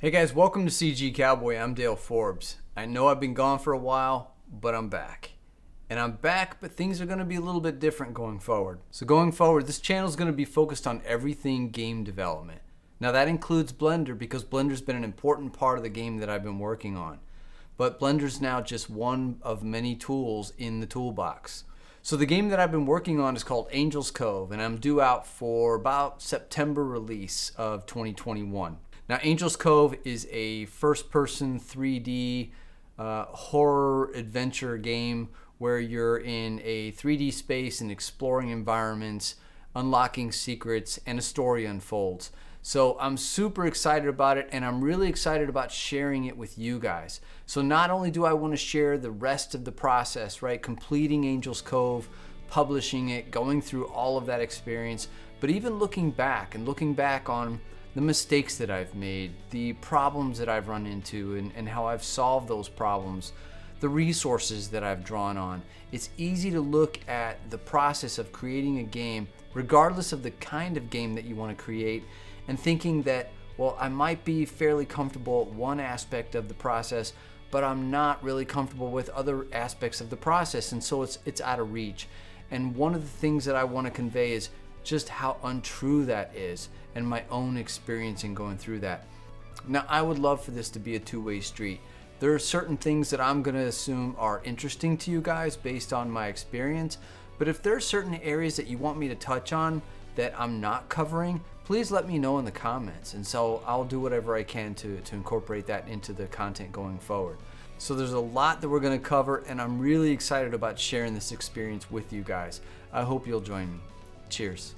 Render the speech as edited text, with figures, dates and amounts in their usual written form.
Hey guys, welcome to CG Cowboy. I'm Dale Forbes. I know I've been gone for a while, but I'm back. And I'm back, but things are going to be a little bit different going forward. So going forward, this channel is going to be focused on everything game development. Now that includes Blender because Blender's been an important part of the game that I've been working on. But Blender's now just one of many tools in the toolbox. So the game that I've been working on is called Angel's Cove, and I'm due out for about September release of 2021. Now, Angel's Cove is a first-person 3D horror adventure game where you're in a 3D space and exploring environments, unlocking secrets, and a story unfolds. So I'm super excited about it, and I'm really excited about sharing it with you guys. So not only do I want to share the rest of the process, right, completing Angel's Cove, publishing it, going through all of that experience, but even looking back on the mistakes that I've made, the problems that I've run into, and how I've solved those problems, the resources that I've drawn on. It's easy to look at the process of creating a game, regardless of the kind of game that you want to create, and thinking that, well, I might be fairly comfortable at one aspect of the process, but I'm not really comfortable with other aspects of the process, and so it's out of reach. And one of the things that I want to convey is just how untrue that is and my own experience in going through that. Now, I would love for this to be a two-way street. There are certain things that I'm going to assume are interesting to you guys based on my experience, but if there are certain areas that you want me to touch on that I'm not covering, please let me know in the comments, and so I'll do whatever I can to incorporate that into the content going forward. So there's a lot that we're going to cover, and I'm really excited about sharing this experience with you guys. I hope you'll join me. Cheers.